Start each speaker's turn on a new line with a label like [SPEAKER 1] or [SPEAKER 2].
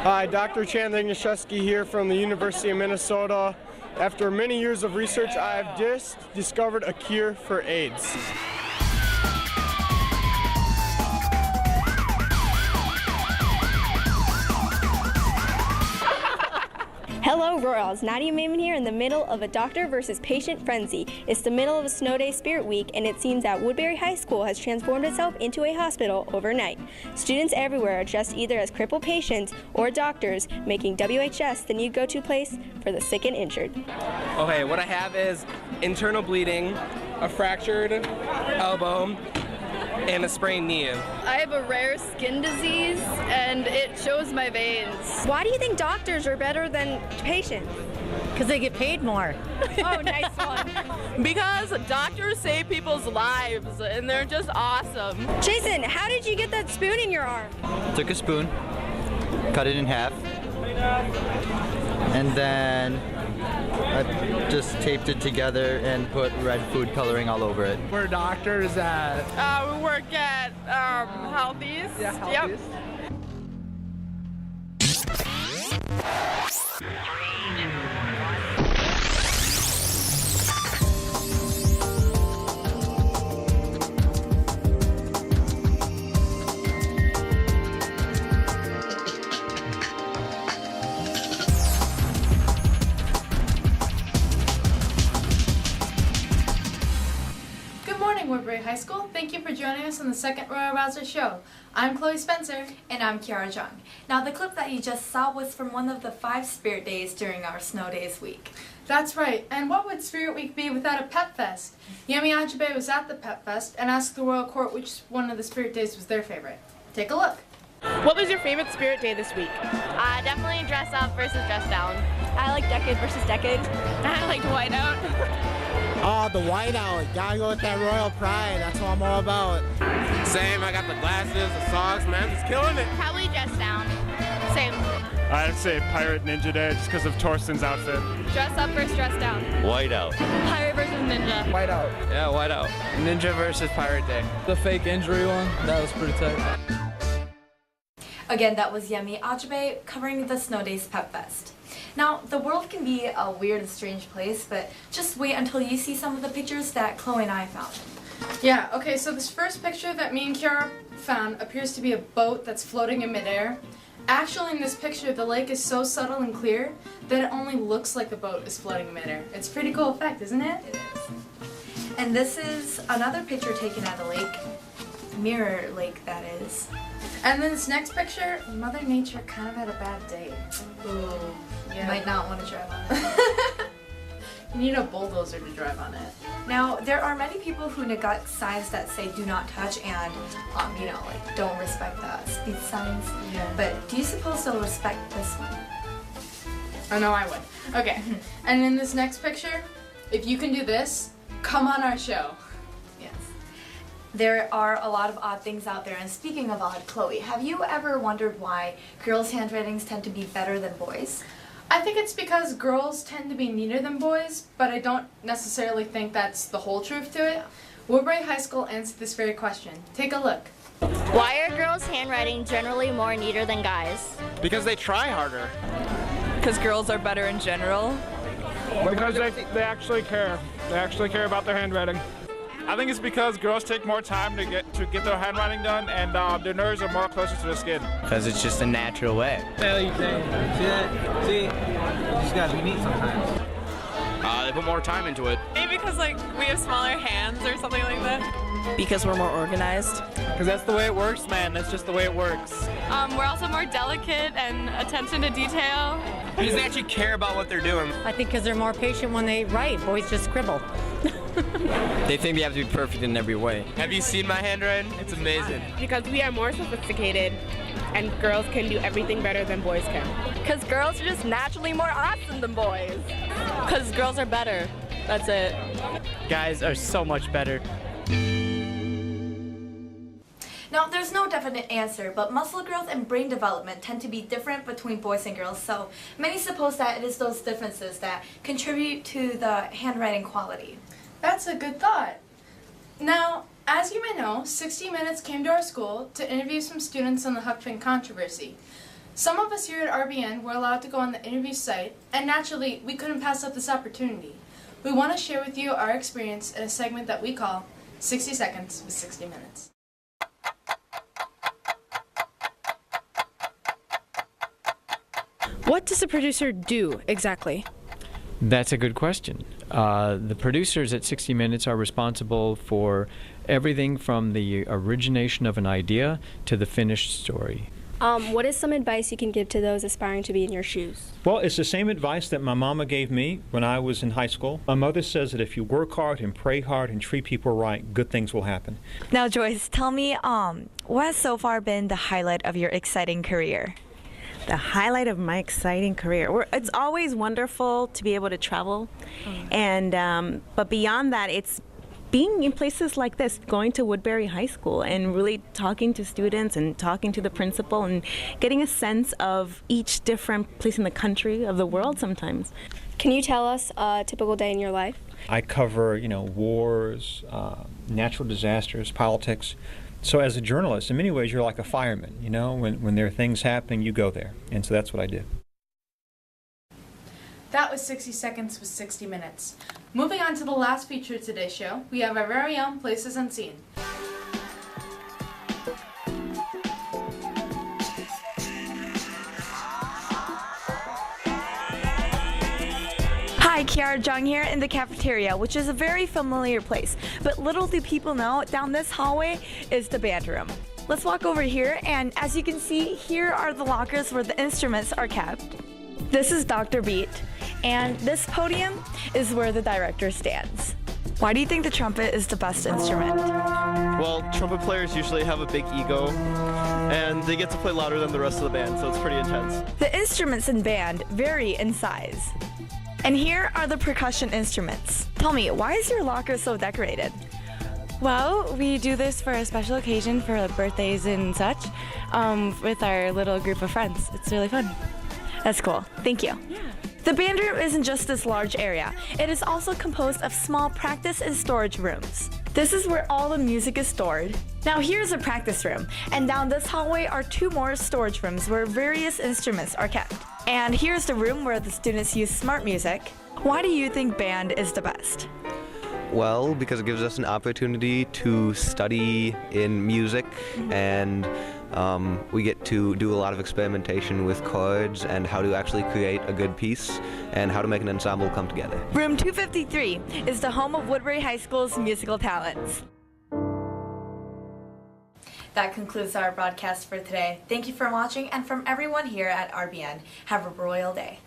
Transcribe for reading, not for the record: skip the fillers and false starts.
[SPEAKER 1] Hi, Dr. Chandler Niszewski here from the University of Minnesota. After many years of research, I have just discovered a cure for AIDS.
[SPEAKER 2] Hello Royals, Nadia Maimon here in the middle of a doctor versus patient frenzy. It's the middle of a snow day spirit week and it seems that Woodbury High School has transformed itself into a hospital overnight. Students everywhere are dressed either as crippled patients or doctors, making WHS the new go-to place for the sick and injured.
[SPEAKER 3] Okay, what I have is internal bleeding, a fractured elbow, and a sprained knee.
[SPEAKER 4] I have a rare skin disease and it shows my veins.
[SPEAKER 2] Why do you think doctors are better than patients?
[SPEAKER 5] Because they get paid more.
[SPEAKER 2] Oh, nice one.
[SPEAKER 4] Because doctors save people's lives and they're just awesome.
[SPEAKER 2] Jason, how did you get that spoon in your arm?
[SPEAKER 6] Took a spoon, cut it in half, and then I just taped it together and put red food coloring all over it.
[SPEAKER 7] We're doctors at...
[SPEAKER 4] We work at Healthies.
[SPEAKER 7] Yeah, Healthies.
[SPEAKER 8] Woodbury High School. Thank you for joining us on the second Royal Rouser Show. I'm Chloe Spencer.
[SPEAKER 9] And I'm Kiara Jung. Now the clip that you just saw was from one of the 5 Spirit Days during our Snow Days week.
[SPEAKER 8] That's right, and what would Spirit Week be without a Pep Fest? Yemi Ajabe was at the Pep Fest and asked the Royal Court which one of the Spirit Days was their favorite. Take a look.
[SPEAKER 4] What was your favorite Spirit Day this week?
[SPEAKER 10] Definitely dress up versus dress down.
[SPEAKER 2] I like decade versus decade.
[SPEAKER 4] I liked whiteout.
[SPEAKER 7] Oh, the whiteout. Gotta go with that royal pride. That's what I'm all about.
[SPEAKER 3] Same, I got the glasses, the socks, man, just killing it.
[SPEAKER 10] Probably dress down. Same.
[SPEAKER 1] I'd say Pirate Ninja Day just because of Torsten's outfit.
[SPEAKER 4] Dress up versus dress down.
[SPEAKER 6] Whiteout.
[SPEAKER 4] Pirate versus ninja.
[SPEAKER 7] Whiteout.
[SPEAKER 3] Yeah, whiteout.
[SPEAKER 6] Ninja versus Pirate Day.
[SPEAKER 7] The fake injury one, that was pretty tight.
[SPEAKER 9] Again, that was Yemi Ajabe covering the Snow Days Pep Fest. Now, the world can be a weird and strange place, but just wait until you see some of the pictures that Chloe and I found.
[SPEAKER 8] Yeah, okay, so this first picture that me and Kiara found appears to be a boat that's floating in midair. Actually, in this picture, the lake is so subtle and clear that it only looks like the boat is floating in midair. It's a pretty cool effect, isn't it?
[SPEAKER 9] It is. And this is another picture taken at a lake. Mirror Lake, that is.
[SPEAKER 8] And then this next picture, Mother Nature kind of had a bad day.
[SPEAKER 9] Ooh,
[SPEAKER 8] Yeah.
[SPEAKER 9] might not want to drive on it.
[SPEAKER 8] You need a bulldozer to drive on it.
[SPEAKER 9] Now, there are many people who neglect signs that say do not touch and, you know, like don't respect the speed signs.
[SPEAKER 8] Yeah.
[SPEAKER 9] But do you suppose they'll respect this one?
[SPEAKER 8] Oh no, I would. Okay. And in this next picture, if you can do this, come on our show.
[SPEAKER 9] Yes. There are a lot of odd things out there, and speaking of odd, Chloe, have you ever wondered why girls' handwritings tend to be better than boys?
[SPEAKER 8] I think it's because girls tend to be neater than boys, but I don't necessarily think that's the whole truth to it. Woodbury High School answered this very question. Take a look.
[SPEAKER 10] Why are girls' handwriting generally more neater than guys?
[SPEAKER 3] Because they try harder.
[SPEAKER 4] Because girls are better in general.
[SPEAKER 1] Because they actually care. They actually care about their handwriting.
[SPEAKER 11] I think it's because girls take more time to get their handwriting done, and their nerves are more closer to the skin.
[SPEAKER 6] Because it's just a natural way.
[SPEAKER 7] See that? See? You just gotta be neat sometimes.
[SPEAKER 3] They put more time into it.
[SPEAKER 4] Maybe because like we have smaller hands or something like that.
[SPEAKER 5] Because we're more organized.
[SPEAKER 7] Because that's the way it works, man. That's just the way it works.
[SPEAKER 4] We're also more delicate and attention to detail.
[SPEAKER 3] Because they actually care about what they're doing.
[SPEAKER 5] I think because they're more patient when they write. Boys just scribble.
[SPEAKER 6] They think they have to be perfect in every way.
[SPEAKER 3] Have you seen my handwriting? It's amazing.
[SPEAKER 4] Because we are more sophisticated and girls can do everything better than boys can. Because girls are just naturally more awesome than boys. Because girls are better. That's it.
[SPEAKER 6] Guys are so much better.
[SPEAKER 9] Now, there's no definite answer, but muscle growth and brain development tend to be different between boys and girls, so many suppose that it is those differences that contribute to the handwriting quality.
[SPEAKER 8] That's a good thought. Now, as you may know, 60 Minutes came to our school to interview some students on the Huck Finn controversy. Some of us here at RBN were allowed to go on the interview site, and naturally, we couldn't pass up this opportunity. We want to share with you our experience in a segment that we call 60 Seconds with 60 Minutes.
[SPEAKER 4] What does a producer do exactly?
[SPEAKER 12] That's a good question. The producers at 60 Minutes are responsible for everything from the origination of an idea to the finished story.
[SPEAKER 2] What is some advice you can give to those aspiring to be in your shoes?
[SPEAKER 13] Well, it's the same advice that my mama gave me when I was in high school. My mother says that if you work hard and pray hard and treat people right, good things will happen.
[SPEAKER 14] Now, Joyce, tell me, what has so far been the highlight of your exciting career?
[SPEAKER 15] The highlight of my exciting career. It's always wonderful to be able to travel, and but beyond that, it's being in places like this, going to Woodbury High School and really talking to students and talking to the principal and getting a sense of each different place in the country, of the world sometimes.
[SPEAKER 2] Can you tell us a typical day in your life?
[SPEAKER 13] I cover, wars, natural disasters, politics. So as a journalist, in many ways, you're like a fireman. When there are things happening, you go there. And so that's what I did.
[SPEAKER 8] That was 60 Seconds with 60 Minutes. Moving on to the last feature of today's show, we have our very own Places Unseen.
[SPEAKER 14] Hi, Kiara Jung here in the cafeteria, which is a very familiar place. But little do people know, down this hallway is the band room. Let's walk over here, and as you can see, here are the lockers where the instruments are kept. This is Dr. Beat, and this podium is where the director stands. Why do you think the trumpet is the best instrument?
[SPEAKER 16] Well, trumpet players usually have a big ego, and they get to play louder than the rest of the band, so it's pretty intense.
[SPEAKER 14] The instruments in band vary in size. And here are the percussion instruments. Tell me, why is your locker so decorated?
[SPEAKER 17] Well, we do this for a special occasion for birthdays and such with our little group of friends. It's really fun.
[SPEAKER 14] That's cool. Thank you. Yeah. The band room isn't just this large area. It is also composed of small practice and storage rooms. This is where all the music is stored. Now here's a practice room, and down this hallway are 2 more storage rooms where various instruments are kept. And here's the room where the students use smart music. Why do you think band is the best?
[SPEAKER 18] Well, because it gives us an opportunity to study in music, and we get to do a lot of experimentation with chords and how to actually create a good piece and how to make an ensemble come together.
[SPEAKER 14] Room 253 is the home of Woodbury High School's musical talents.
[SPEAKER 9] That concludes our broadcast for today. Thank you for watching, and from everyone here at RBN, have a royal day.